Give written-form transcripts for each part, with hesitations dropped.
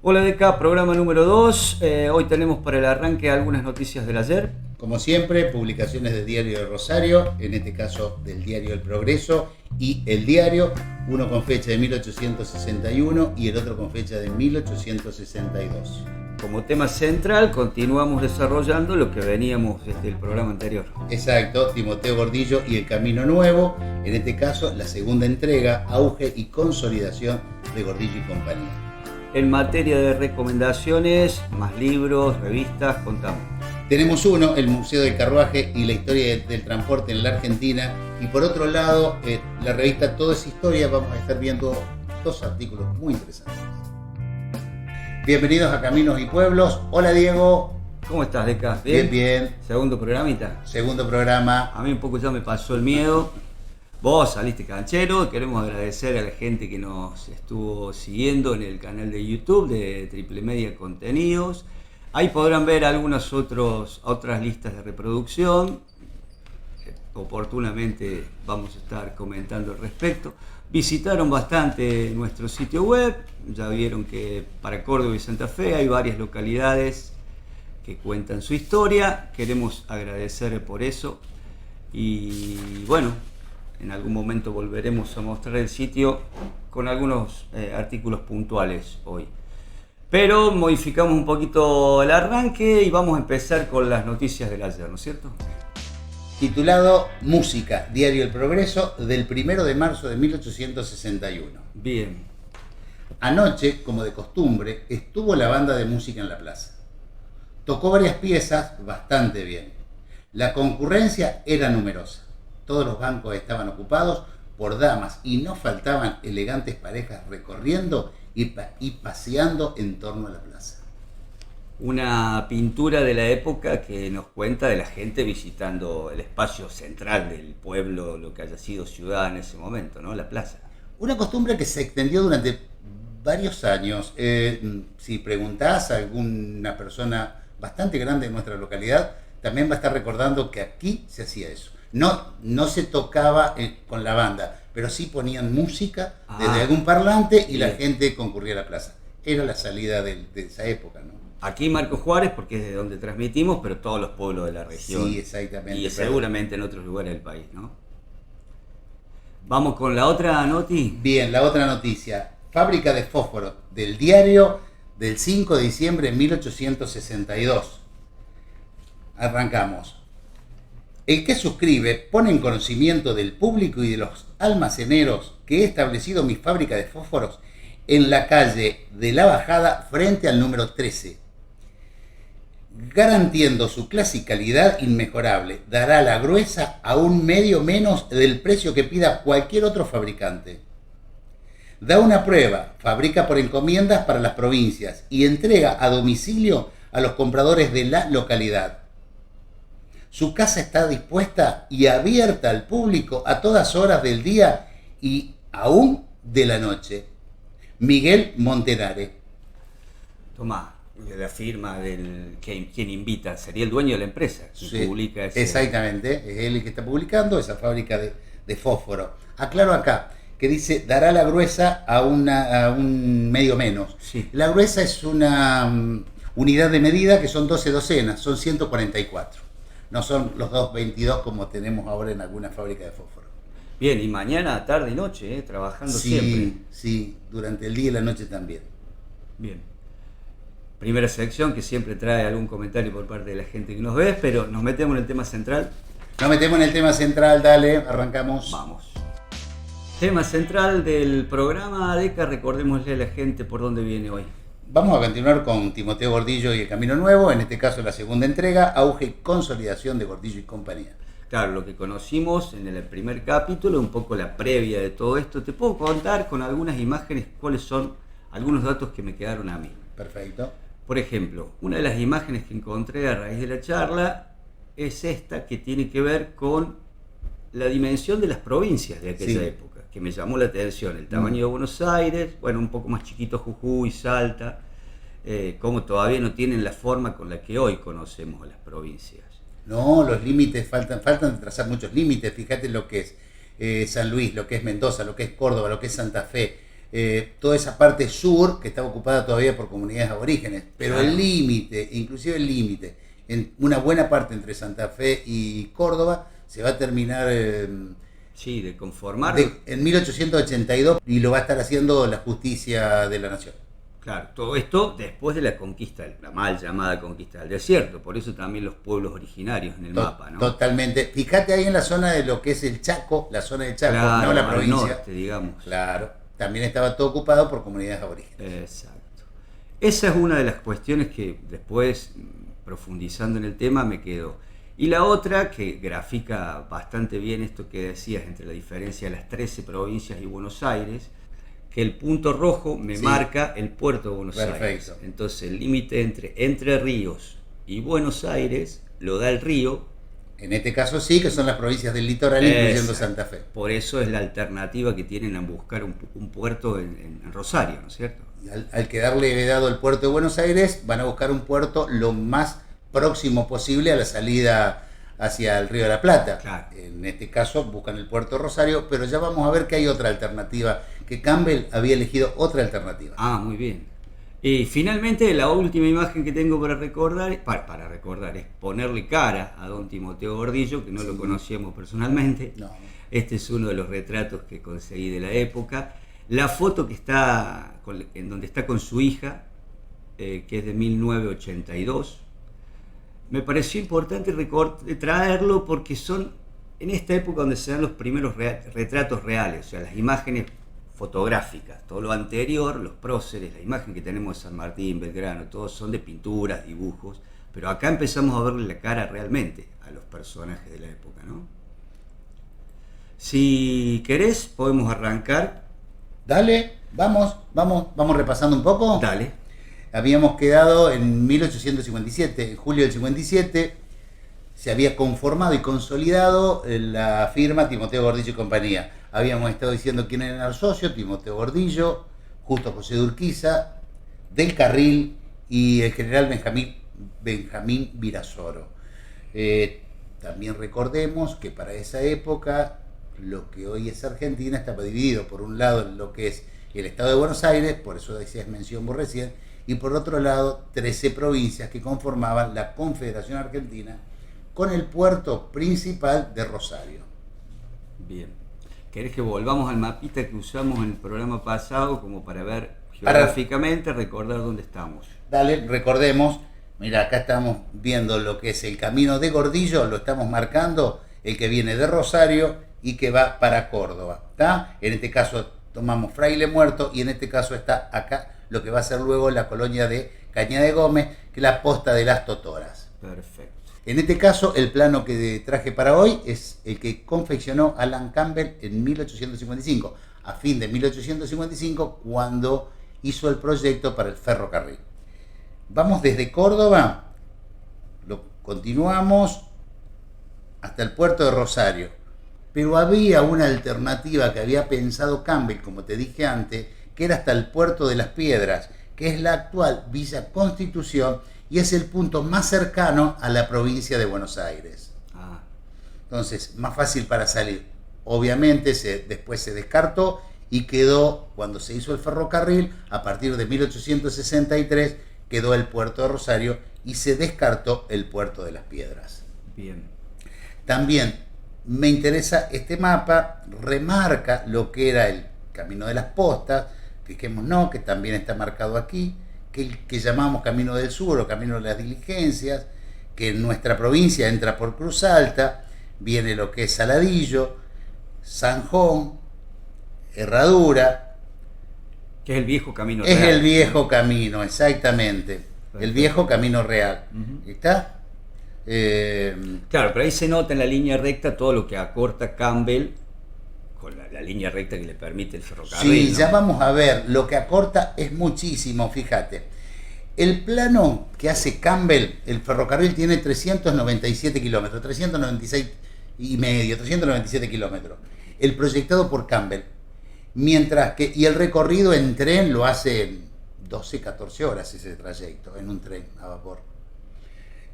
Hola Deca, programa número 2. Hoy tenemos para el arranque algunas noticias del ayer. Como siempre, publicaciones del Diario de Rosario, en este caso del Diario El Progreso y El Diario, uno con fecha de 1861 y el otro con fecha de 1862. Como tema central, continuamos desarrollando lo que veníamos desde el programa anterior. Exacto, Timoteo Gordillo y El Camino Nuevo, en este caso la segunda entrega, auge y consolidación de Gordillo y compañía. En materia de recomendaciones, más libros, revistas, contamos. Tenemos uno, el Museo del Carruaje y la historia del transporte en la Argentina, y por otro lado, la revista Todo es Historia. Vamos a estar viendo dos artículos muy interesantes. Bienvenidos a Caminos y Pueblos. Hola Diego. ¿Cómo estás, Deca? Bien, bien. Segundo programita. Segundo programa. A mí un poco ya me pasó el miedo. Vos saliste canchero. Queremos agradecer a la gente que nos estuvo siguiendo en el canal de YouTube de Triple Media Contenidos. Ahí podrán ver algunas otras listas de reproducción. Oportunamente vamos a estar comentando al respecto. Visitaron bastante nuestro sitio web. Ya vieron que para Córdoba y Santa Fe hay varias localidades que cuentan su historia. Queremos agradecer por eso. Y bueno, en algún momento volveremos a mostrar el sitio con algunos artículos puntuales hoy. Pero modificamos un poquito el arranque y vamos a empezar con las noticias del ayer, ¿no es cierto? Titulado Música, Diario El Progreso, del 1 de marzo de 1861. Bien. Anoche, como de costumbre, estuvo la banda de música en la plaza. Tocó varias piezas bastante bien. La concurrencia era numerosa. Todos los bancos estaban ocupados por damas y no faltaban elegantes parejas recorriendo y paseando en torno a la plaza. Una pintura de la época que nos cuenta de la gente visitando el espacio central del pueblo, lo que haya sido ciudad en ese momento, ¿no? La plaza. Una costumbre que se extendió durante varios años. Si preguntás a alguna persona bastante grande de nuestra localidad, también va a estar recordando que aquí se hacía eso. No se tocaba con la banda, pero sí ponían música desde algún parlante y bien, la gente concurría a la plaza. Era la salida de esa época, ¿no? Aquí Marcos Juárez, porque es de donde transmitimos, pero todos los pueblos de la región. Sí, exactamente. Y seguramente en otros lugares del país, ¿no? Vamos con la otra noti. Bien, la otra noticia. Fábrica de fósforo del Diario del 5 de diciembre de 1862. Arrancamos. El que suscribe pone en conocimiento del público y de los almaceneros que he establecido mi fábrica de fósforos en la calle de la Bajada frente al número 13. Garantiendo su clase y calidad inmejorable, dará la gruesa a un medio menos del precio que pida cualquier otro fabricante. Da una prueba, fabrica por encomiendas para las provincias y entrega a domicilio a los compradores de la localidad. Su casa está dispuesta y abierta al público a todas horas del día y aún de la noche. Miguel Montenare. Tomá, la firma del quien invita, sería el dueño de la empresa quien Sí, publica ese. Exactamente, es él el que está publicando esa fábrica de fósforo. Aclaro acá que dice dará la gruesa a un medio menos. Sí. La gruesa es una unidad de medida que son 12 docenas, son 144. No son los 222 como tenemos ahora en alguna fábrica de fósforo. Bien, y mañana, tarde y noche, trabajando siempre. Sí, durante el día y la noche también. Bien. Primera sección que siempre trae algún comentario por parte de la gente que nos ve, pero nos metemos en el tema central. Nos metemos en el tema central, dale, arrancamos. Vamos. Tema central del programa, Deca, recordémosle a la gente por dónde viene hoy. Vamos a continuar con Timoteo Gordillo y El Camino Nuevo, en este caso la segunda entrega, auge y consolidación de Gordillo y compañía. Claro, lo que conocimos en el primer capítulo, un poco la previa de todo esto. Te puedo contar con algunas imágenes cuáles son algunos datos que me quedaron a mí. Perfecto. Por ejemplo, una de las imágenes que encontré a raíz de la charla es esta que tiene que ver con la dimensión de las provincias de aquella época, que me llamó la atención, el tamaño de Buenos Aires, bueno, un poco más chiquito Jujuy, Salta, como todavía no tienen la forma con la que hoy conocemos a las provincias. No, los límites, faltan de trazar muchos límites. Fíjate lo que es San Luis, lo que es Mendoza, lo que es Córdoba, lo que es Santa Fe, toda esa parte sur que estaba ocupada todavía por comunidades aborígenes, pero Claro. el límite, inclusive el límite, en una buena parte entre Santa Fe y Córdoba, se va a terminar Sí, de conformar. en 1882 y lo va a estar haciendo la justicia de la nación. Claro, todo esto después de la conquista, la mal llamada conquista del desierto, por eso también los pueblos originarios en el mapa, ¿no? Totalmente. Fíjate ahí en la zona de lo que es el Chaco, la zona del Chaco, Claro, no la al provincia. norte, digamos. Claro, también estaba todo ocupado por comunidades aborígenes. Exacto. Esa es una de las cuestiones que después, profundizando en el tema, me quedó. Y la otra, que grafica bastante bien esto que decías entre la diferencia de las 13 provincias y Buenos Aires, que el punto rojo me Sí. marca el puerto de Buenos Perfecto. Aires. Entonces el límite entre Ríos y Buenos Aires lo da el río. En este caso sí, que son las provincias del litoral, incluyendo Exacto. Santa Fe. Por eso es la alternativa que tienen a buscar un puerto en Rosario, ¿no es cierto? Y al quedarle vedado el puerto de Buenos Aires, van a buscar un puerto lo más próximo posible a la salida hacia el Río de la Plata. Claro. En este caso buscan el puerto de Rosario, pero ya vamos a ver que hay otra alternativa, que Campbell había elegido otra alternativa. Ah, muy bien. Y finalmente la última imagen que tengo para recordar, para recordar, es ponerle cara a don Timoteo Gordillo, que no lo conocíamos personalmente. No. Este es uno de los retratos que conseguí de la época. La foto que está, en donde está con su hija, que es de 1982. Me pareció importante traerlo porque son en esta época donde se dan los primeros retratos reales, o sea, las imágenes fotográficas. Todo lo anterior, los próceres, la imagen que tenemos de San Martín, Belgrano, todos son de pinturas, dibujos, pero acá empezamos a verle la cara realmente a los personajes de la época, ¿no? Si querés, podemos arrancar. Dale, vamos repasando un poco. Dale. Habíamos quedado en 1857, en julio del 57, se había conformado y consolidado la firma Timoteo Gordillo y compañía. Habíamos estado diciendo quién era el socio: Timoteo Gordillo, Justo José de Urquiza, Del Carril y el general Benjamín Virasoro. También recordemos que para esa época lo que hoy es Argentina estaba dividido por un lado en lo que es el estado de Buenos Aires, por eso decías mención vos recién, y por otro lado 13 provincias que conformaban la Confederación Argentina con el puerto principal de Rosario. Bien. ¿Querés que volvamos al mapita que usamos en el programa pasado como para ver geográficamente, recordar dónde estamos? Dale, recordemos, mira, acá estamos viendo lo que es el camino de Gordillo, lo estamos marcando, el que viene de Rosario y que va para Córdoba, ¿está? En este caso tomamos Fraile Muerto y en este caso está acá lo que va a ser luego la colonia de Cañada de Gómez, que es la posta de las Totoras. Perfecto. En este caso, el plano que traje para hoy es el que confeccionó Alan Campbell en 1855, a fin de 1855, cuando hizo el proyecto para el ferrocarril. Vamos desde Córdoba, lo continuamos hasta el puerto de Rosario, pero había una alternativa que había pensado Campbell, como te dije antes, que era hasta el puerto de Las Piedras, que es la actual Villa Constitución, y es el punto más cercano a la provincia de Buenos Aires. Ah, Entonces, más fácil para salir. Obviamente después se descartó y quedó, cuando se hizo el ferrocarril, a partir de 1863, quedó el puerto de Rosario y se descartó el puerto de Las Piedras. bien. También me interesa este mapa, remarca lo que era el Camino de las Postas, fijémonos que también está marcado aquí, que llamamos Camino del Sur o Camino de las Diligencias, que en nuestra provincia entra por Cruz Alta, viene lo que es Saladillo, Sanjón, Herradura. Que es el viejo camino Es real. el viejo camino, exactamente. Perfecto. El viejo camino real. Ujú. ¿Está? Claro, pero ahí se nota en la línea recta todo lo que acorta Campbell con la línea recta que le permite el ferrocarril. Sí, ¿no? ya vamos a ver, lo que acorta es muchísimo, fíjate. El plano que hace Campbell, el ferrocarril tiene 397 kilómetros, 396 y medio, 397 kilómetros. El proyectado por Campbell. Mientras que, y el recorrido en tren lo hace en 12, 14 horas ese trayecto, en un tren a vapor.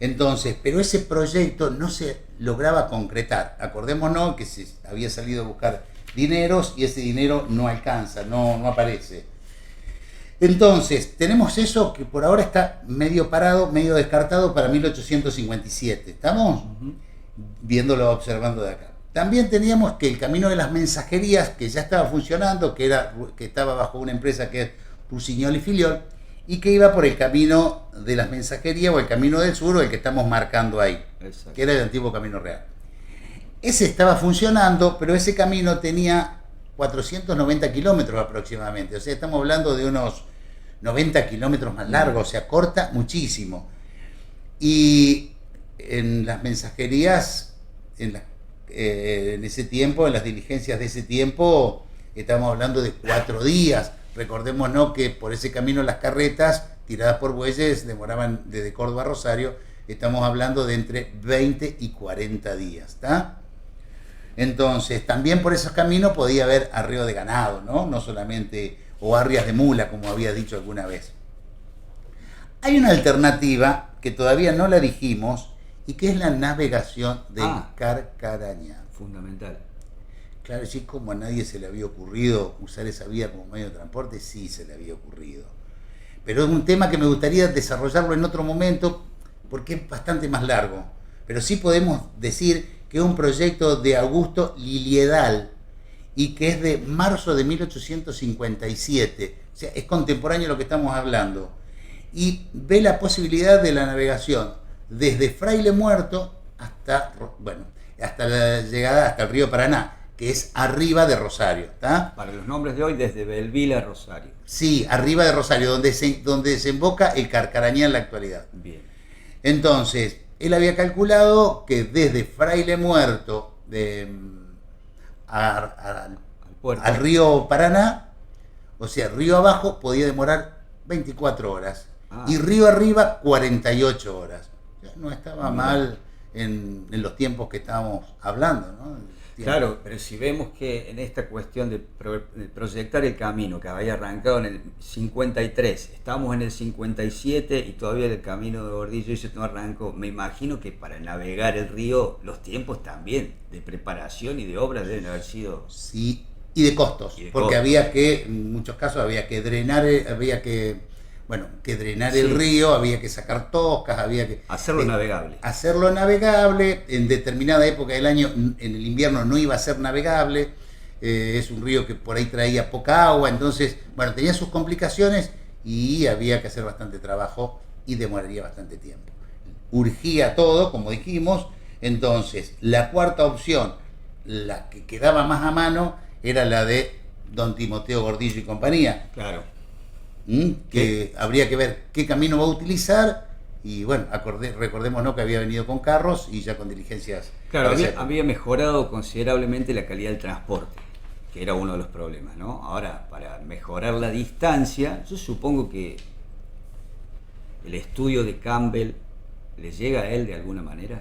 Entonces, pero ese proyecto no se lograba concretar. Acordémonos que se había salido a buscar dineros y ese dinero no alcanza, no aparece. Entonces, tenemos eso que por ahora está medio parado, medio descartado para 1857. ¿Estamos? Viéndolo, observando de acá. También teníamos que el camino de las mensajerías, que ya estaba funcionando, que estaba bajo una empresa que es Rusiñol y Filiol, y que iba por el camino de las mensajerías o el camino del sur o el que estamos marcando ahí. Exacto. Que era el antiguo Camino Real. Ese estaba funcionando, pero ese camino tenía 490 kilómetros aproximadamente. O sea, estamos hablando de unos 90 kilómetros más largo, o sea, corta muchísimo. Y en las mensajerías, en ese tiempo, en las diligencias de ese tiempo, estamos hablando de 4 días. Recordémonos que por ese camino las carretas tiradas por bueyes demoraban desde Córdoba a Rosario, estamos hablando de entre 20 y 40 días, ¿está? Entonces, también por esos caminos podía haber arreo de ganado, ¿no? No solamente, o arrias de mula, como había dicho alguna vez. Hay una alternativa que todavía no la dijimos y que es la navegación del Carcarañá. Fundamental. Claro, sí, como a nadie se le había ocurrido usar esa vía como medio de transporte, sí se le había ocurrido. Pero es un tema que me gustaría desarrollarlo en otro momento porque es bastante más largo. Pero sí podemos decir que es un proyecto de Augusto Liliedal y que es de marzo de 1857. O sea, es contemporáneo a lo que estamos hablando. Y ve la posibilidad de la navegación desde Fraile Muerto hasta la llegada hasta el río Paraná, que es arriba de Rosario, ¿está? Para los nombres de hoy, desde Belville a Rosario. Sí, arriba de Rosario, donde desemboca el Carcarañá en la actualidad. Bien. Entonces, él había calculado que desde Fraile Muerto al río Paraná, o sea, río abajo, podía demorar 24 horas. Y río arriba, 48 horas. O sea, no estaba mal en los tiempos que estábamos hablando, ¿no? Claro, pero si vemos que en esta cuestión de proyectar el camino que había arrancado en el 53, estamos en el 57 y todavía el camino de Gordillo y no arrancó, me imagino que para navegar el río los tiempos también de preparación y de obras deben haber sido... Sí, y de costos, porque había que, en muchos casos había que drenar, el río, había que sacar toscas, había que... Hacerlo navegable. Hacerlo navegable, en determinada época del año, en el invierno no iba a ser navegable, es un río que por ahí traía poca agua, entonces, bueno, tenía sus complicaciones y había que hacer bastante trabajo y demoraría bastante tiempo. Urgía todo, como dijimos, entonces, la cuarta opción, la que quedaba más a mano, era la de don Timoteo Gordillo y compañía. Claro. Que habría que ver qué camino va a utilizar y bueno, recordémonos que había venido con carros y ya con diligencias. Claro, había mejorado considerablemente la calidad del transporte, que era uno de los problemas, ¿no? Ahora, para mejorar la distancia, yo supongo que el estudio de Campbell le llega a él de alguna manera.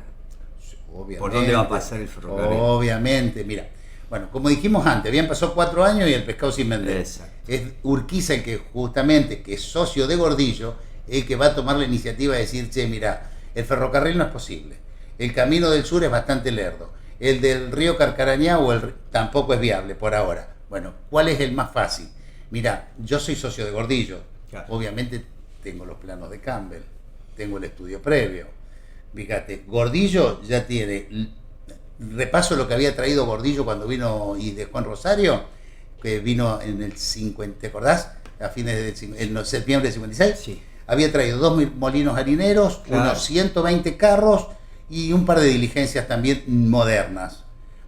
Obviamente. ¿Por dónde va a pasar el ferrocarril? Obviamente, mira. Bueno, como dijimos antes, habían pasado 4 años y el pescado sin vender. Exacto. Es Urquiza el que justamente, que es socio de Gordillo, el que va a tomar la iniciativa de decir, che, mira, el ferrocarril no es posible. El camino del sur es bastante lerdo. El del río Carcarañá tampoco es viable por ahora. Bueno, ¿cuál es el más fácil? Mira, yo soy socio de Gordillo. Claro. Obviamente tengo los planos de Campbell, tengo el estudio previo. Fíjate, Gordillo ya tiene... Repaso lo que había traído Gordillo cuando vino y de Juan Rosario, que vino en el 50, ¿te acordás? A fines de septiembre del 56. Sí. Había traído 2 molinos harineros, claro, unos 120 carros y un par de diligencias también modernas,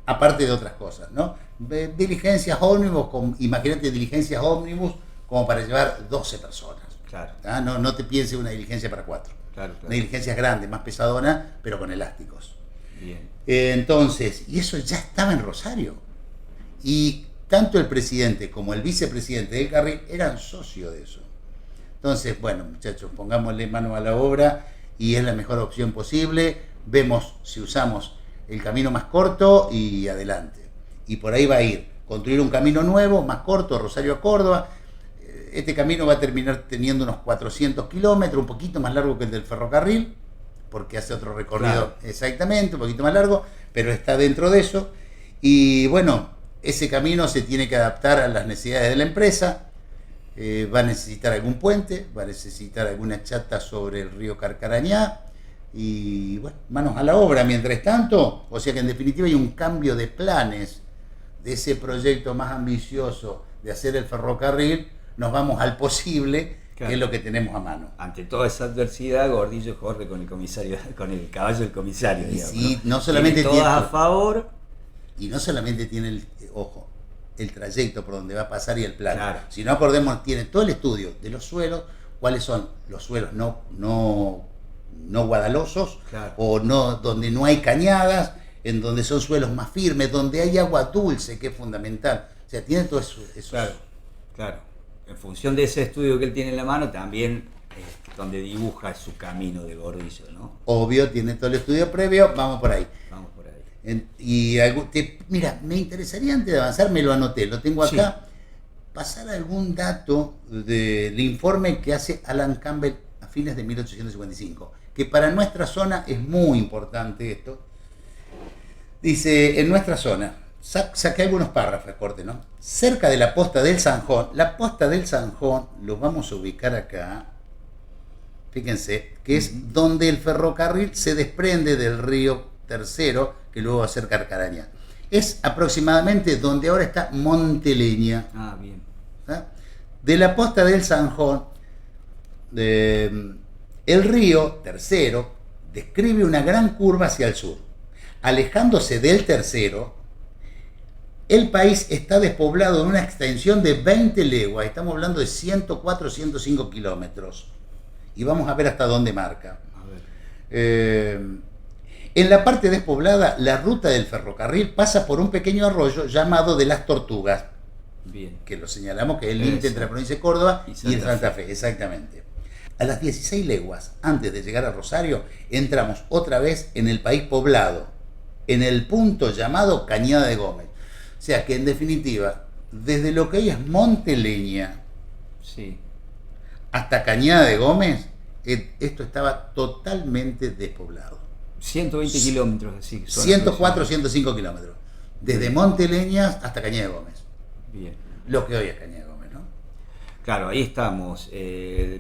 aparte de otras cosas, ¿no? Diligencias ómnibus, imagínate diligencias ómnibus como para llevar 12 personas. Claro. ¿Ah? No te pienses una diligencia para 4. Claro. Una diligencia grande, más pesadona, pero con elásticos. Bien. Entonces, y eso ya estaba en Rosario. Y tanto el presidente como el vicepresidente del carril eran socios de eso. Entonces, bueno, muchachos, pongámosle mano a la obra y es la mejor opción posible. Vemos si usamos el camino más corto y adelante. Y por ahí va a ir. Construir un camino nuevo, más corto, Rosario a Córdoba. Este camino va a terminar teniendo unos 400 kilómetros, un poquito más largo que el del ferrocarril, porque hace otro recorrido, claro, exactamente, un poquito más largo, pero está dentro de eso. Y bueno, ese camino se tiene que adaptar a las necesidades de la empresa. Va a necesitar algún puente, va a necesitar alguna chata sobre el río Carcarañá. Y bueno, manos a la obra mientras tanto. O sea que en definitiva hay un cambio de planes de ese proyecto más ambicioso de hacer el ferrocarril. Nos vamos al posible, claro, que es lo que tenemos a mano. Ante toda esa adversidad, Gordillo corre con el comisario, con el caballo del comisario, digamos, sí, ¿no? Solamente tiene todas a favor. Y no solamente tiene el trayecto por donde va a pasar y el plan, claro, sino acordemos, tiene todo el estudio de los suelos, cuáles son los suelos no guadalosos, claro, o no donde no hay cañadas, en donde son suelos más firmes, donde hay agua dulce, que es fundamental. O sea, tiene todo eso. Claro, claro. En función de ese estudio que él tiene en la mano, también es donde dibuja su camino de Gordillo, ¿no? Obvio, tiene todo el estudio previo, vamos por ahí. Vamos por ahí. Mira, me interesaría antes de avanzar, me lo anoté, lo tengo acá, sí, pasar algún dato del informe que hace Alan Campbell a fines de 1855, que para nuestra zona es muy importante esto. Dice, en nuestra zona, saqué algunos párrafos, corte, ¿no? Cerca de la posta del Zanjón, la posta del Zanjón, lo vamos a ubicar acá, fíjense, que es donde el ferrocarril se desprende del río Tercero, que luego va a ser Carcarañá. Es aproximadamente donde ahora está Monteleña. Ah, bien. ¿Ah? De la posta del Zanjón, el río Tercero describe una gran curva hacia el sur. Alejándose del Tercero, el país está despoblado en una extensión de 20 leguas, estamos hablando de 104, 105 kilómetros. Y vamos a ver hasta dónde marca. A ver. En la parte despoblada, la ruta del ferrocarril pasa por un pequeño arroyo llamado de las Tortugas. Bien. Que lo señalamos que es el límite entre la provincia de Córdoba y el Santa Fe, exactamente. A las 16 leguas, antes de llegar a Rosario, entramos otra vez en el país poblado, en el punto llamado Cañada de Gómez. O sea que en definitiva, desde lo que hoy es Monteleña, sí, hasta Cañada de Gómez, esto estaba totalmente despoblado. 120 kilómetros, así. 104, 105 kilómetros. Desde Monteleña hasta Cañada de Gómez. Bien. Lo que hoy es Cañada de Gómez, ¿no? Claro, ahí estamos.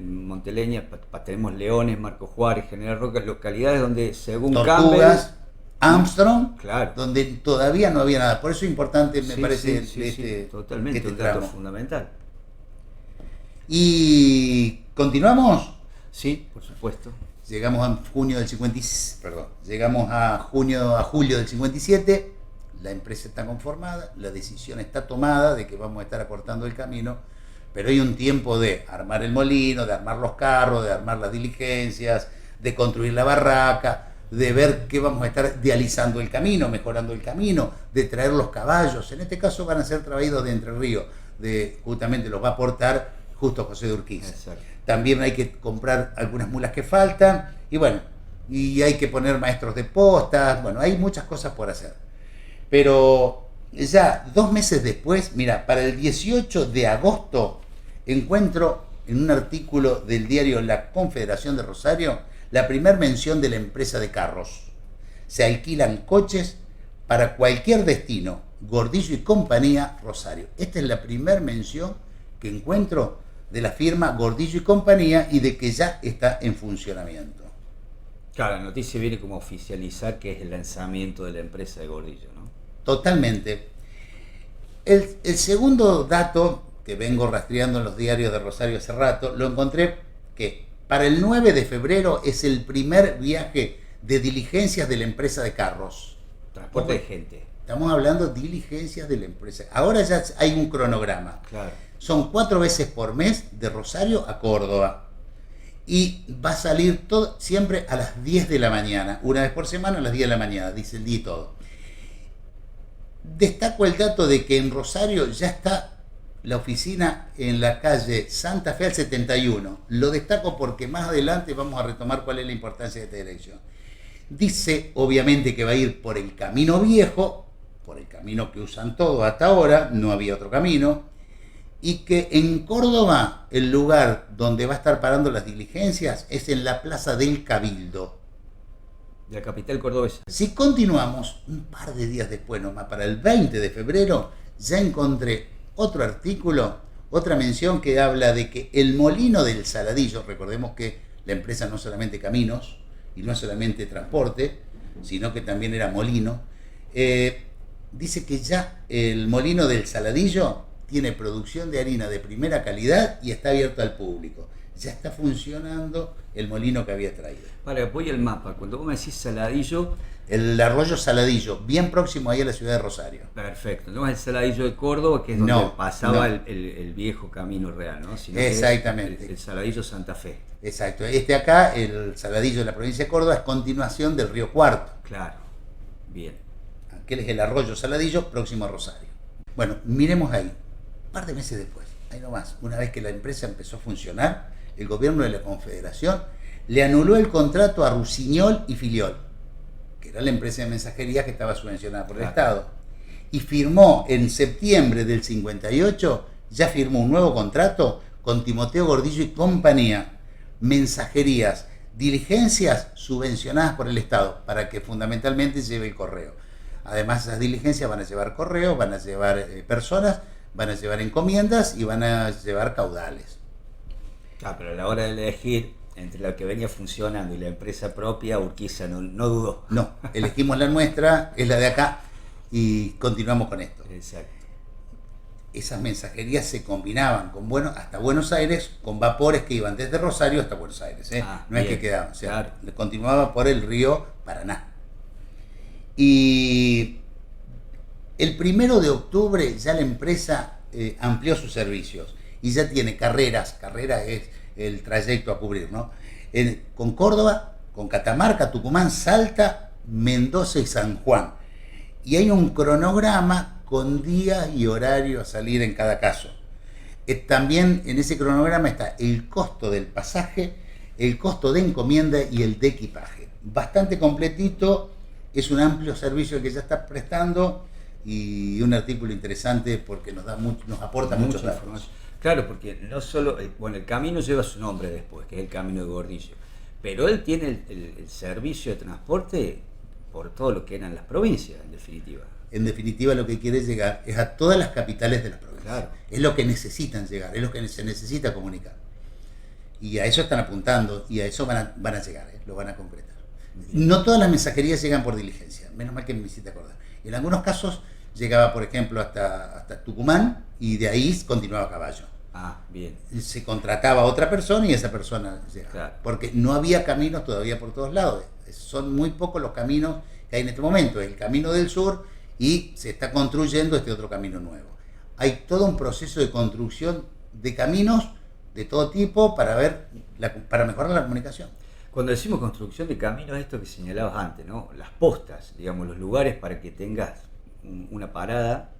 Monteleña, tenemos Leones, Marco Juárez, General Roca, localidades donde según Tortugas, Campbell, Armstrong, claro, donde todavía no había nada. Por eso es importante, me parece, totalmente, un dato fundamental. Y continuamos. Sí, por supuesto. Llegamos a junio del 57, llegamos a julio del 57. La empresa está conformada, la decisión está tomada de que vamos a estar acortando el camino, pero hay un tiempo de armar el molino, de armar los carros, de armar las diligencias, de construir la barraca, de ver qué vamos a estar dializando el camino, mejorando el camino, de traer los caballos. En este caso van a ser traídos de Entre Ríos, justamente los va a aportar Justo José de Urquiza. Exacto. También hay que comprar algunas mulas que faltan, y bueno, y hay que poner maestros de postas, bueno, hay muchas cosas por hacer. Pero ya 2 meses después, mira, para el 18 de agosto encuentro en un artículo del diario La Confederación de Rosario la primera mención de la empresa de carros. Se alquilan coches para cualquier destino, Gordillo y Compañía, Rosario. Esta es la primera mención que encuentro de la firma Gordillo y Compañía y de que ya está en funcionamiento. Claro, la noticia viene como oficializar que es el lanzamiento de la empresa de Gordillo, ¿no? Totalmente. El segundo dato que vengo rastreando en los diarios de Rosario hace rato, lo encontré que para el 9 de febrero es el primer viaje de diligencias de la empresa de carros. Transporte de gente. Estamos hablando de diligencias de la empresa. Ahora ya hay un cronograma. Claro. Son 4 veces por mes de Rosario a Córdoba. Y va a salir todo siempre a las 10 de la mañana. Una vez por semana a las 10 de la mañana, dice el día y todo. Destaco el dato de que en Rosario ya está la oficina en la calle Santa Fe al 71. Lo destaco porque más adelante vamos a retomar cuál es la importancia de esta dirección. Dice, obviamente, que va a ir por el camino viejo, por el camino que usan todos hasta ahora, no había otro camino, y que en Córdoba el lugar donde va a estar parando las diligencias es en la Plaza del Cabildo. De la capital cordobesa. Si continuamos un par de días después, nomás para el 20 de febrero, ya encontré otro artículo, otra mención que habla de que el molino del Saladillo, recordemos que la empresa no solamente caminos y no solamente transporte, sino que también era molino, dice que ya el molino del Saladillo tiene producción de harina de primera calidad y está abierto al público. Ya está funcionando el molino que había traído. Para, voy al mapa. Cuando vos me decís Saladillo... El arroyo Saladillo, bien próximo ahí a la ciudad de Rosario. Perfecto. No es el Saladillo de Córdoba, que es donde pasaba el viejo camino real, ¿no? Sino exactamente. El Saladillo Santa Fe. Exacto. Este acá, el Saladillo de la provincia de Córdoba, es continuación del río Cuarto. Claro. Bien. Aquel es el arroyo Saladillo, próximo a Rosario. Bueno, miremos ahí. Un par de meses después, ahí nomás, una vez que la empresa empezó a funcionar, el gobierno de la Confederación le anuló el contrato a Rusiñol y Filiol, que era la empresa de mensajería que estaba subvencionada por el Estado, y firmó en septiembre del 58, ya firmó un nuevo contrato con Timoteo Gordillo y compañía, mensajerías, diligencias subvencionadas por el Estado, para que fundamentalmente lleve el correo. Además, esas diligencias van a llevar correo, van a llevar personas, van a llevar encomiendas y van a llevar caudales. Ah, pero a la hora de elegir entre la que venía funcionando y la empresa propia, Urquiza no dudó. No, elegimos la nuestra, es la de acá, y continuamos con esto. Exacto. Esas mensajerías se combinaban con hasta Buenos Aires, con vapores que iban desde Rosario hasta Buenos Aires. No es que quedaban, o sea, claro, continuaba por el río Paraná. Y el 1 de octubre ya la empresa amplió sus servicios y ya tiene carrera es el trayecto a cubrir, ¿no? Con Córdoba, con Catamarca, Tucumán, Salta, Mendoza y San Juan. Y hay un cronograma con días y horario a salir en cada caso. También en ese cronograma está el costo del pasaje, el costo de encomienda y el de equipaje. Bastante completito, es un amplio servicio el que ya está prestando y un artículo interesante porque nos aporta muchos datos. Claro, porque no solo, el camino lleva su nombre después, que es el camino de Gordillo, pero él tiene el servicio de transporte por todo lo que eran las provincias, en definitiva. En definitiva, lo que quiere llegar es a todas las capitales de las provincias. Claro. Es lo que necesitan llegar, es lo que se necesita comunicar. Y a eso están apuntando y a eso van a llegar, lo van a concretar. No todas las mensajerías llegan por diligencia, menos mal que me hiciste acordar. En algunos casos llegaba, por ejemplo, hasta Tucumán y de ahí continuaba a caballo. Ah, bien. Se contrataba a otra persona y esa persona llegaba. Claro. Porque no había caminos todavía por todos lados. Son muy pocos los caminos que hay en este momento. El camino del sur y se está construyendo este otro camino nuevo. Hay todo un proceso de construcción de caminos de todo tipo para mejorar la comunicación. Cuando decimos construcción de caminos, esto que señalabas antes, ¿no? Las postas, digamos, los lugares para que tengas una parada,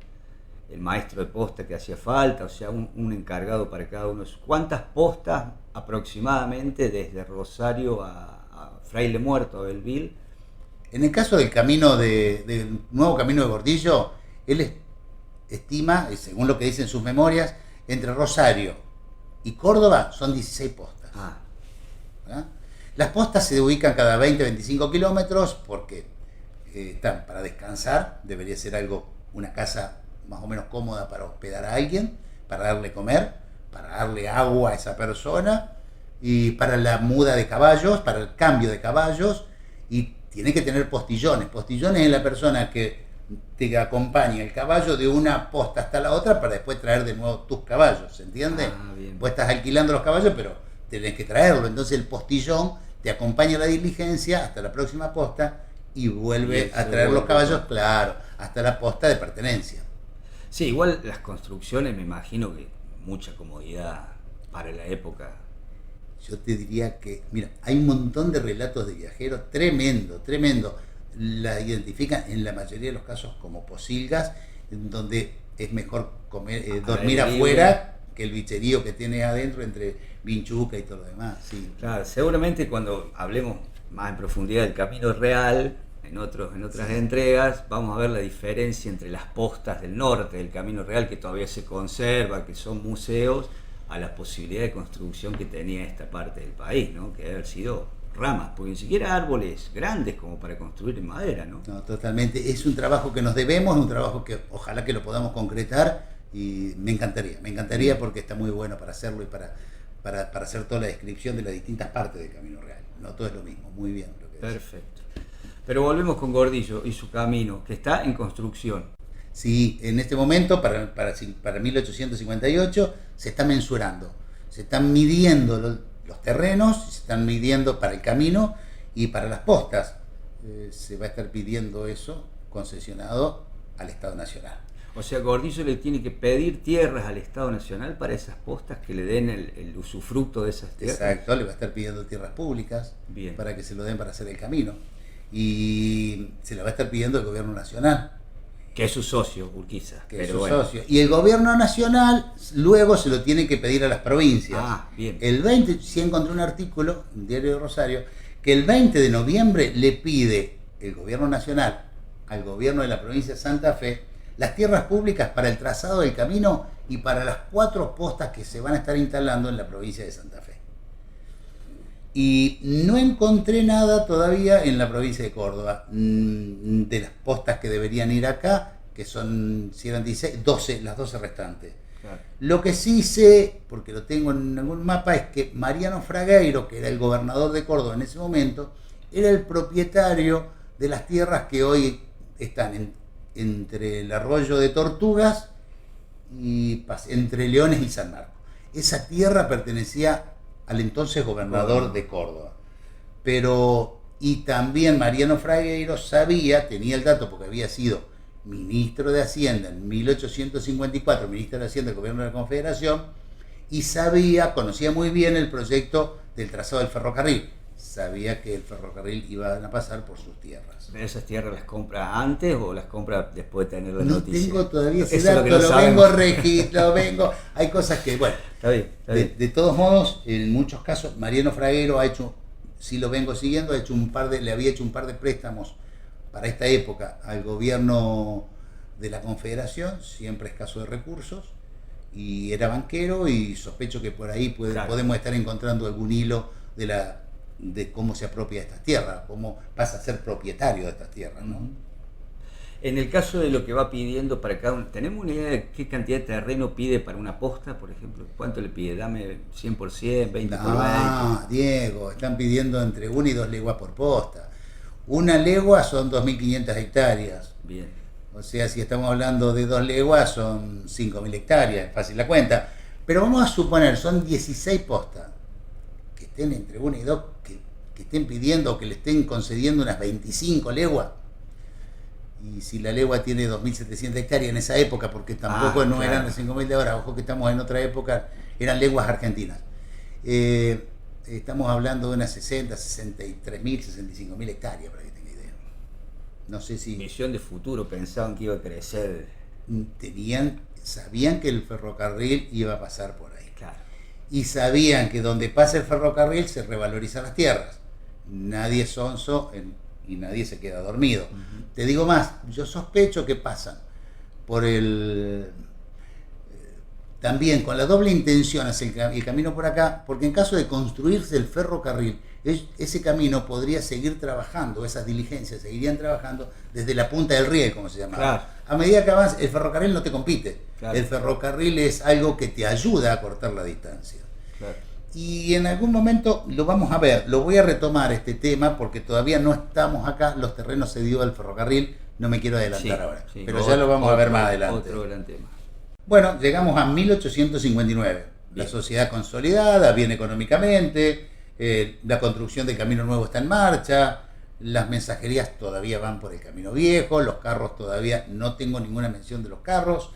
el maestro de posta que hacía falta, o sea, un encargado para cada uno. ¿Cuántas postas aproximadamente desde Rosario a Fraile Muerto, a Belville? En el caso del camino del nuevo camino de Gordillo, él estima, según lo que dicen sus memorias, entre Rosario y Córdoba son 16 postas. ¿Ah? Las postas se ubican cada 20-25 kilómetros porque están para descansar, debería ser una casa más o menos cómoda para hospedar a alguien, para darle comer, para darle agua a esa persona y para la muda de caballos, para el cambio de caballos, y tiene que tener postillones. Postillones es la persona que te acompaña el caballo de una posta hasta la otra para después traer de nuevo tus caballos, ¿se entiende? Vos estás alquilando los caballos, pero tenés que traerlo, entonces el postillón te acompaña a la diligencia hasta la próxima posta y vuelve a traer los caballos, claro, hasta la posta de pertenencia. Sí, igual las construcciones me imagino que mucha comodidad para la época. Yo te diría que, mira, hay un montón de relatos de viajeros, tremendo. La identifican en la mayoría de los casos como posilgas, en donde es mejor dormir afuera que el bicherío que tiene adentro entre vinchuca y todo lo demás. Sí. Claro, seguramente cuando hablemos más en profundidad del camino real, en otras entregas, vamos a ver la diferencia entre las postas del norte del camino real, que todavía se conserva, que son museos, a la posibilidad de construcción que tenía esta parte del país, ¿no? Que debe haber sido ramas, porque ni siquiera árboles grandes como para construir en madera, ¿no? No, totalmente. Es un trabajo que nos debemos, un trabajo que ojalá que lo podamos concretar y me encantaría porque está muy bueno para hacerlo y para hacer toda la descripción de las distintas partes del Camino Real. No todo es lo mismo, muy bien lo que decís. Perfecto. Pero volvemos con Gordillo y su camino, que está en construcción. Sí, en este momento, para 1858, se está mensurando, se están midiendo los terrenos, se están midiendo para el camino y para las postas. Se va a estar pidiendo eso concesionado al Estado Nacional. O sea, Gordillo le tiene que pedir tierras al Estado Nacional para esas postas que le den el usufructo de esas tierras. Exacto, le va a estar pidiendo tierras públicas. Bien. Para que se lo den para hacer el camino. Y se lo va a estar pidiendo el Gobierno Nacional. Que es su socio, Urquiza. Que es su socio. Y el Gobierno Nacional luego se lo tiene que pedir a las provincias. Ah, bien. El 20, sí encontré un artículo, en Diario de Rosario, que el 20 de noviembre le pide el Gobierno Nacional al Gobierno de la provincia de Santa Fe las tierras públicas para el trazado del camino y para las 4 postas que se van a estar instalando en la provincia de Santa Fe. Y no encontré nada todavía en la provincia de Córdoba de las postas que deberían ir acá, que son, si eran 16, 12, las 12 restantes. Claro. Lo que sí sé, porque lo tengo en algún mapa, es que Mariano Fragueiro, que era el gobernador de Córdoba en ese momento, era el propietario de las tierras que hoy están entre el arroyo de Tortugas y entre Leones y San Marcos. Esa tierra pertenecía al entonces gobernador de Córdoba. Y también Mariano Fragueiro tenía el dato porque había sido ministro de Hacienda en 1854, ministro de Hacienda del gobierno de la Confederación, y conocía muy bien el proyecto del trazado del ferrocarril. Sabía que el ferrocarril iba a pasar por sus tierras. ¿Esas tierras las compra antes o las compra después de tener la No noticia? tengo todavía ese Eso es dato, lo que no lo vengo. Hay cosas que, bueno, Está bien. de todos modos, en muchos casos, Mariano Fragueiro ha hecho, si lo vengo siguiendo, le había hecho un par de préstamos para esta época al gobierno de la Confederación, siempre escaso de recursos, y era banquero, y sospecho que por ahí podemos estar encontrando algún hilo de cómo se apropia de estas tierras, cómo pasa a ser propietario de estas tierras, ¿no? En el caso de lo que va pidiendo para cada uno, ¿tenemos una idea de qué cantidad de terreno pide para una posta, por ejemplo? ¿Cuánto le pide? Dame 100%, 20 por 20. Diego, están pidiendo entre 1 y 2 leguas por posta. Una legua son 2.500 hectáreas. Bien. O sea, si estamos hablando de 2 leguas son 5.000 hectáreas, es fácil la cuenta. Pero vamos a suponer, son 16 postas, que estén entre 1 y 2, que estén pidiendo, que le estén concediendo unas 25 leguas. Y si la legua tiene 2.700 hectáreas en esa época, porque tampoco no eran de 5.000 de ahora, ojo que estamos en otra época, eran leguas argentinas. Estamos hablando de unas 60, 63.000, 65.000 hectáreas, para que tenga idea. No sé si... Visión de futuro, pensaban que iba a crecer. Sabían que el ferrocarril iba a pasar por ahí. Claro. Y sabían que donde pasa el ferrocarril se revalorizan las tierras. Nadie es sonso y nadie se queda dormido. Uh-huh. Te digo más, yo sospecho que pasan por también con la doble intención hacia el camino por acá, porque en caso de construirse el ferrocarril, ese camino podría seguir trabajando, esas diligencias seguirían trabajando desde la punta del riel, como se llamaba. Claro. A medida que avanza, el ferrocarril no te compite. Claro. El ferrocarril es algo que te ayuda a cortar la distancia. Claro. Y en algún momento lo vamos a ver, lo voy a retomar este tema porque todavía no estamos acá, los terrenos cedidos al ferrocarril, no me quiero adelantar ahora, pero ya lo vamos a ver más adelante. Otro gran tema. Bueno, llegamos a 1859, la sociedad consolidada, bien económicamente, la construcción del camino nuevo está en marcha, las mensajerías todavía van por el camino viejo, los carros todavía, no tengo ninguna mención de los carros,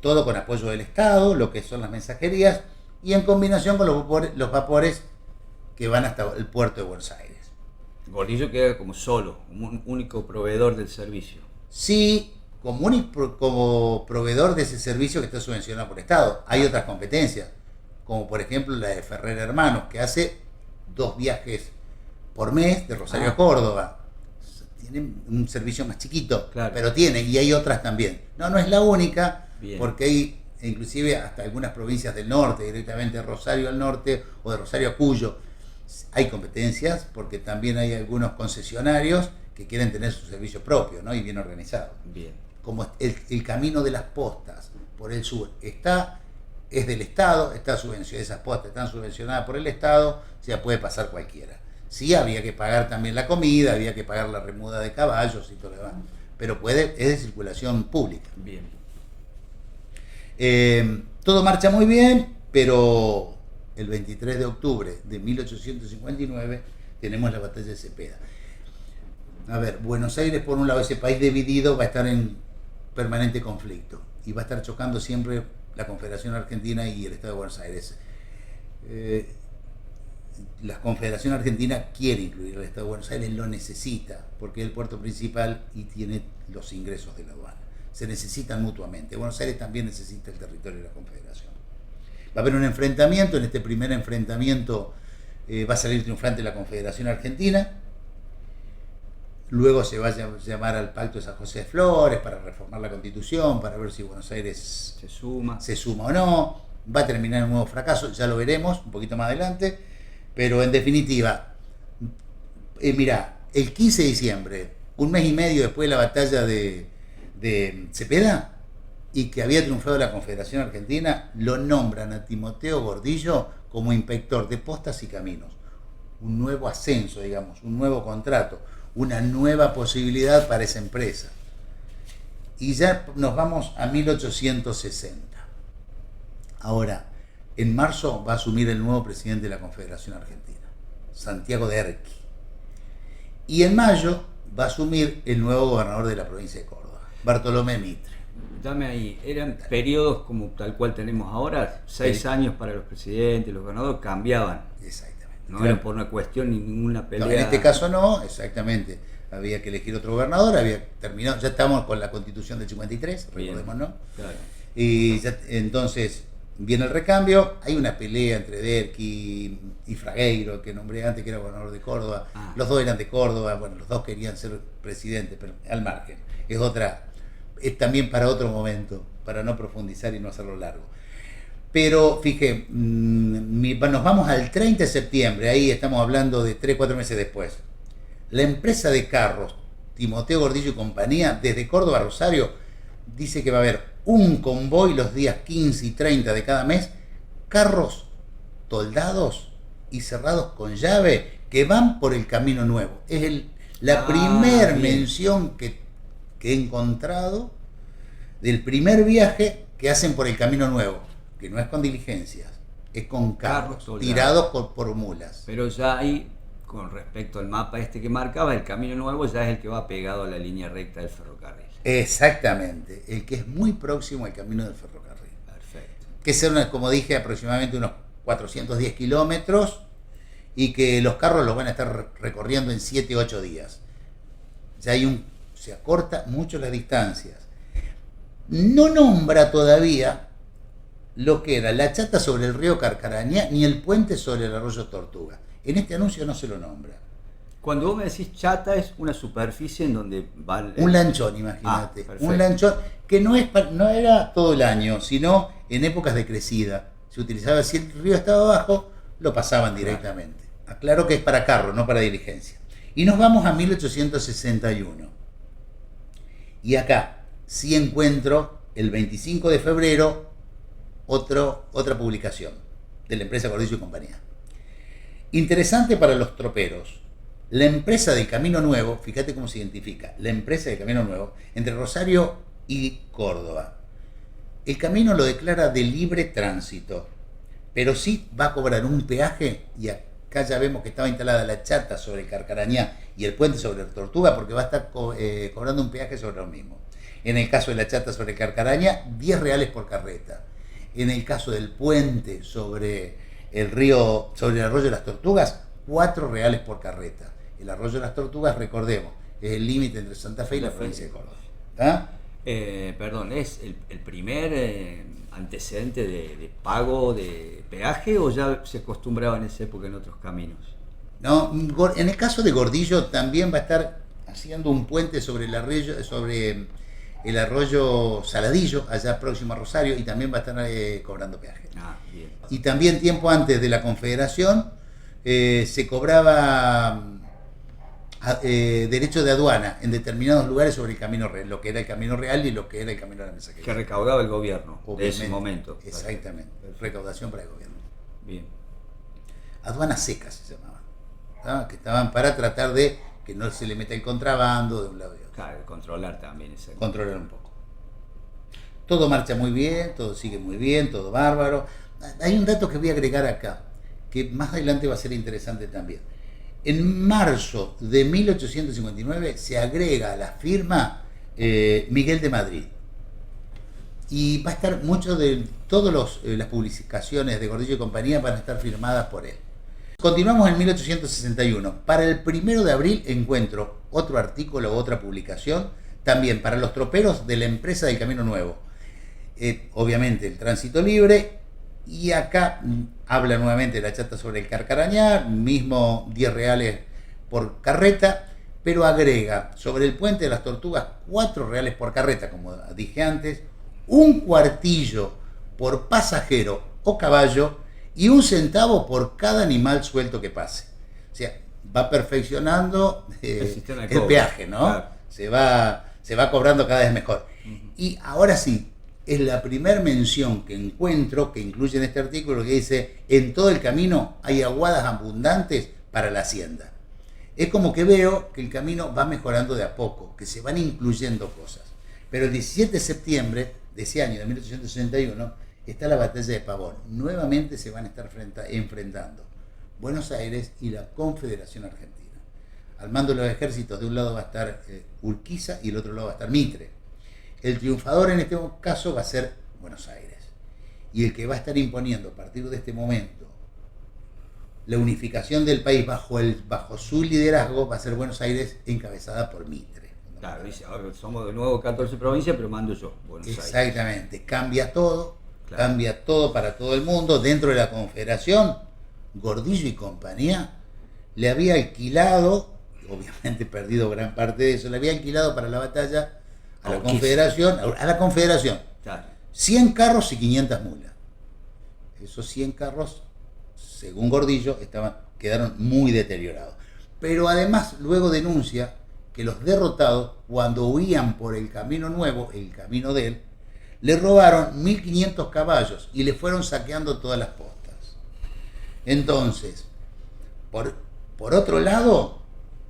todo con apoyo del Estado, lo que son las mensajerías, y en combinación con los vapores que van hasta el puerto de Buenos Aires. Gordillo queda como solo, como un único proveedor del servicio. Sí, como proveedor de ese servicio que está subvencionado por el Estado. Hay otras competencias, como por ejemplo la de Ferrer Hermanos, que hace 2 viajes por mes de Rosario a Córdoba. Tienen un servicio más chiquito, claro, pero tienen, y hay otras también. No es la única, bien, porque hay inclusive hasta algunas provincias del norte, directamente de Rosario al norte o de Rosario a Cuyo, hay competencias porque también hay algunos concesionarios que quieren tener su servicio propio, ¿no? Y bien organizado. Bien. Como el camino de las postas por el sur es del Estado, esas postas están subvencionadas por el Estado, o sea, puede pasar cualquiera. Sí, había que pagar también la comida, había que pagar la remuda de caballos y todo lo demás, pero es de circulación pública. Bien. Todo marcha muy bien, pero el 23 de octubre de 1859 tenemos la batalla de Cepeda. A ver, Buenos Aires, por un lado, ese país dividido, va a estar en permanente conflicto y va a estar chocando siempre la Confederación Argentina y el Estado de Buenos Aires. La Confederación Argentina quiere incluir al Estado de Buenos Aires, lo necesita, porque es el puerto principal y tiene los ingresos de la aduana. Se necesitan mutuamente. Buenos Aires también necesita el territorio de la Confederación. Va a haber un enfrentamiento. En este primer enfrentamiento va a salir triunfante la Confederación Argentina. Luego se va a llamar al Pacto de San José de Flores para reformar la Constitución, para ver si Buenos Aires se suma o no. Va a terminar en un nuevo fracaso, ya lo veremos un poquito más adelante. Pero en definitiva, mirá, el 15 de diciembre, un mes y medio después de la batalla de Cepeda, y que había triunfado la Confederación Argentina, lo nombran a Timoteo Gordillo como inspector de postas y caminos. Un nuevo ascenso, digamos, un nuevo contrato, una nueva posibilidad para esa empresa. Y ya nos vamos a 1860. Ahora, en marzo va a asumir el nuevo presidente de la Confederación Argentina, Santiago de Erqui. Y en mayo va a asumir el nuevo gobernador de la provincia de Córdoba, Bartolomé Mitre. Dame ahí, eran periodos como tal cual tenemos ahora, 6 años para los presidentes, los gobernadores cambiaban. Exactamente. No era por una cuestión ni ninguna pelea. No, en este caso no, exactamente. Había que elegir otro gobernador, había terminado, ya estamos con la Constitución del 53, recordemos, ¿no? Claro. Y ya, entonces viene el recambio, hay una pelea entre Derqui y Fragueiro, que nombré antes, que era gobernador de Córdoba. Los dos eran de Córdoba, bueno, los dos querían ser presidentes, pero al margen. Es también para otro momento, para no profundizar y no hacerlo largo. Pero fíjate, nos vamos al 30 de septiembre, ahí estamos hablando de 3-4 meses después. La empresa de carros, Timoteo Gordillo y compañía, desde Córdoba a Rosario, dice que va a haber un convoy los días 15 y 30 de cada mes, carros toldados y cerrados con llave que van por el Camino Nuevo. Es la primer mención que he encontrado del primer viaje que hacen por el Camino Nuevo, que no es con diligencias, es con carros tirados por mulas. Pero ya ahí, con respecto al mapa que marcaba, el Camino Nuevo ya es el que va pegado a la línea recta del ferrocarril. Exactamente, el que es muy próximo al camino del ferrocarril. Perfecto. Que es, como dije, aproximadamente unos 410 kilómetros y que los carros los van a estar recorriendo en 7-8 días. Ya se acorta mucho las distancias. No nombra todavía lo que era la chata sobre el río Carcarañá ni el puente sobre el arroyo Tortuga. En este anuncio no se lo nombra. Cuando vos me decís chata, es una superficie en donde va... Un lanchón, imagínate. Un lanchón que no era todo el año, sino en épocas de crecida. Se utilizaba, si el río estaba abajo, lo pasaban directamente. Aclaro que es para carro, no para diligencia. Y nos vamos a 1861. Y acá sí encuentro el 25 de febrero otra publicación de la empresa Gordillo y compañía. Interesante para los troperos. La empresa del Camino Nuevo, fíjate cómo se identifica, la empresa del Camino Nuevo, entre Rosario y Córdoba. El camino lo declara de libre tránsito, pero sí va a cobrar un peaje, y acá ya vemos que estaba instalada la chata sobre el Carcarañá y el puente sobre el Tortuga, porque va a estar cobrando un peaje sobre lo mismo. En el caso de la chata sobre el Carcarañá, 10 reales por carreta. En el caso del puente sobre el río, sobre el arroyo de las Tortugas, 4 reales por carreta. El arroyo de las Tortugas, recordemos, es el límite entre Santa Fe y la provincia de Córdoba. ¿Ah? Perdón, ¿es el primer antecedente de pago de peaje o ya se acostumbraba en esa época en otros caminos? No, en el caso de Gordillo también va a estar haciendo un puente sobre el arroyo Saladillo, allá próximo a Rosario, y también va a estar cobrando peaje. Bien. Y también tiempo antes de la Confederación, se cobraba derecho de aduana en determinados lugares sobre el camino real, lo que era el camino real y lo que era el camino de la mensajería. Que recaudaba el gobierno de ese momento. Exactamente, recaudación para el gobierno. Bien. Aduanas secas se llamaban, ¿no? Que estaban para tratar de que no se le meta el contrabando de un lado y otro. Claro, controlar también. Controlar un poco. Todo marcha muy bien, todo sigue muy bien, todo bárbaro. Hay un dato que voy a agregar acá, que más adelante va a ser interesante también. En marzo de 1859 se agrega a la firma Miguel de Madrid. Y va a estar mucho de todas las publicaciones de Gordillo y compañía van a estar firmadas por él. Continuamos en 1861. Para el 1 de abril encuentro otro artículo, otra publicación, también para los troperos de la empresa del Camino Nuevo. Obviamente el tránsito libre, y acá habla nuevamente la chata sobre el Carcarañá, mismo 10 reales por carreta, pero agrega sobre el puente de las Tortugas 4 reales por carreta, como dije antes, un cuartillo por pasajero o caballo y 1 centavo por cada animal suelto que pase. O sea, va perfeccionando el peaje, ¿no? Claro. Se va cobrando cada vez mejor. Y ahora sí, es la primera mención que encuentro, que incluye en este artículo, que dice: en todo el camino hay aguadas abundantes para la hacienda. Es como que veo que el camino va mejorando de a poco, que se van incluyendo cosas. Pero el 17 de septiembre de ese año, de 1861, está la batalla de Pavón. Nuevamente se van a estar enfrentando Buenos Aires y la Confederación Argentina. Al mando de los ejércitos, de un lado va a estar Urquiza y del otro lado va a estar Mitre. El triunfador en este caso va a ser Buenos Aires. Y el que va a estar imponiendo a partir de este momento la unificación del país bajo su liderazgo va a ser Buenos Aires, encabezada por Mitre. Claro, dice, ahora somos de nuevo 14 provincias, pero mando yo, Buenos Aires. Exactamente, cambia todo, claro. Cambia todo para todo el mundo. Dentro de la Confederación, Gordillo y compañía le había alquilado, obviamente perdido gran parte de eso, le había alquilado para la batalla a la Confederación, claro. 100 carros y 500 mulas. Esos 100 carros, según Gordillo, quedaron muy deteriorados. Pero además luego denuncia que los derrotados, cuando huían por el camino nuevo, el camino de él, le robaron 1.500 caballos y le fueron saqueando todas las postas. Entonces, por otro lado,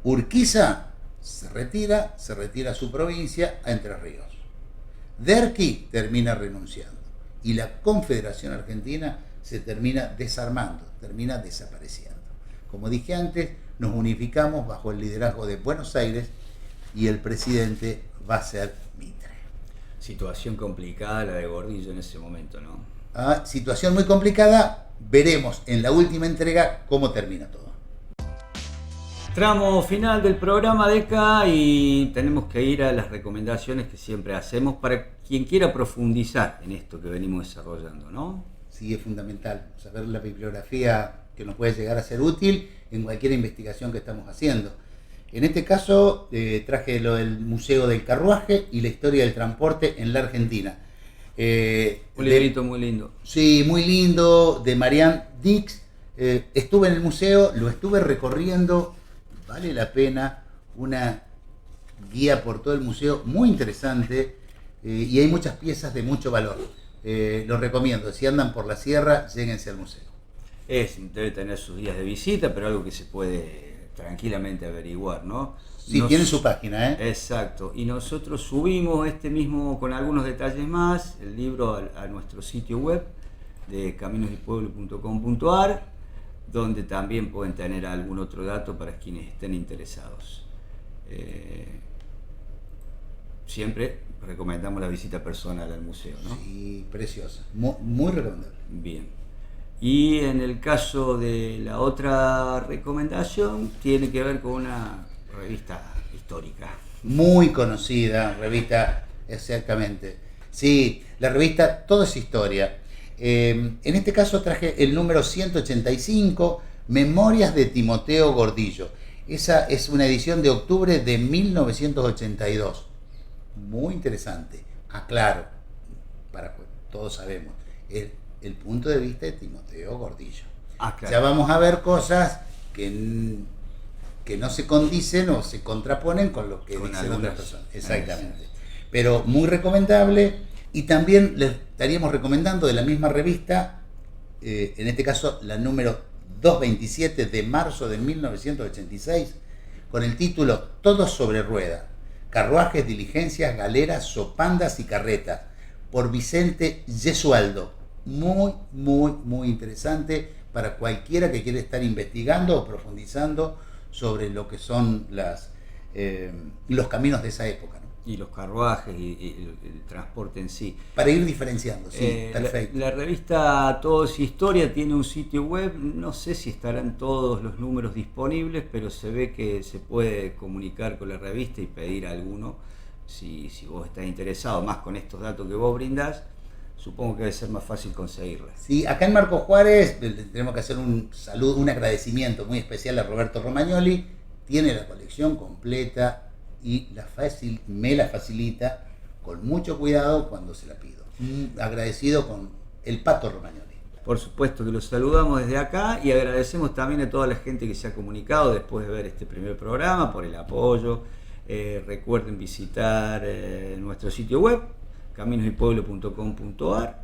Urquiza se retira a su provincia, a Entre Ríos. Derqui termina renunciando y la Confederación Argentina se termina desarmando, termina desapareciendo. Como dije antes, nos unificamos bajo el liderazgo de Buenos Aires y el presidente va a ser Mitre. Situación complicada la de Gordillo en ese momento, ¿no? Situación muy complicada. Veremos en la última entrega cómo termina todo. Tramo final del programa de acá y tenemos que ir a las recomendaciones que siempre hacemos para quien quiera profundizar en esto que venimos desarrollando, ¿no? Sí, es fundamental saber la bibliografía que nos puede llegar a ser útil en cualquier investigación que estamos haciendo. En este caso traje lo del Museo del Carruaje y la historia del transporte en la Argentina. Un librito muy lindo. Sí, muy lindo, de Marianne Dix. Estuve en el museo, lo estuve recorriendo, vale la pena, una guía por todo el museo muy interesante y hay muchas piezas de mucho valor. Lo recomiendo, si andan por la sierra, lléguense al museo. Debe tener sus días de visita, pero algo que se puede tranquilamente averiguar, ¿no? Sí, tiene su página, ¿eh? Exacto, y nosotros subimos mismo con algunos detalles más, el libro a nuestro sitio web de caminosypueblo.com.ar, donde también pueden tener algún otro dato para quienes estén interesados. Siempre recomendamos la visita personal al museo, ¿no? Sí, preciosa, muy recomendable. Bien. Y en el caso de la otra recomendación, tiene que ver con una revista histórica. Muy conocida, revista, exactamente. Sí, la revista Todo es Historia. En este caso traje el número 185, Memorias de Timoteo Gordillo. Esa es una edición de octubre de 1982. Muy interesante. Aclaro, para todos sabemos, el punto de vista de Timoteo Gordillo. Claro. Ya vamos a ver cosas que no se condicen o se contraponen con lo que dicen otras personas. Exactamente. Pero muy recomendable. Y también les estaríamos recomendando de la misma revista, en este caso la número 227 de marzo de 1986, con el título Todo sobre rueda: carruajes, diligencias, galeras, sopandas y carretas, por Vicente Gesualdo. Muy interesante para cualquiera que quiera estar investigando o profundizando sobre lo que son los caminos de esa época, ¿no? Y los carruajes y el transporte en sí. Para ir diferenciando, sí, perfecto. La revista Todos Historia tiene un sitio web, no sé si estarán todos los números disponibles, pero se ve que se puede comunicar con la revista y pedir alguno, si vos estás interesado más con estos datos que vos brindás, supongo que debe ser más fácil conseguirla. Sí, acá en Marcos Juárez tenemos que hacer un saludo, un agradecimiento muy especial a Roberto Romagnoli. Tiene la colección completa y me la facilita con mucho cuidado cuando se la pido. Agradecido con el Pato Romagnoli. Por supuesto que los saludamos desde acá y agradecemos también a toda la gente que se ha comunicado después de ver este primer programa por el apoyo. Recuerden visitar nuestro sitio web, caminosypueblo.com.ar,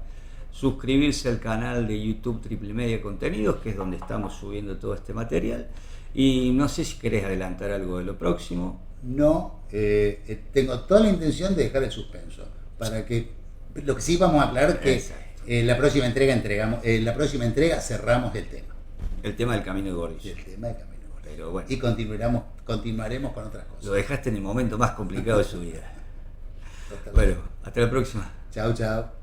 suscribirse al canal de YouTube Triple Media Contenidos, que es donde estamos subiendo todo este material. Y no sé si querés adelantar algo de lo próximo. No, tengo toda la intención de dejar el suspenso, para que lo que sí vamos a aclarar que la próxima entrega cerramos el tema. El tema del Camino de Gordillo. El tema del Camino de Gordillo. Pero bueno. Y continuaremos con otras cosas. Lo dejaste en el momento más complicado de su vida. Totalmente. Bueno, hasta la próxima. Chao.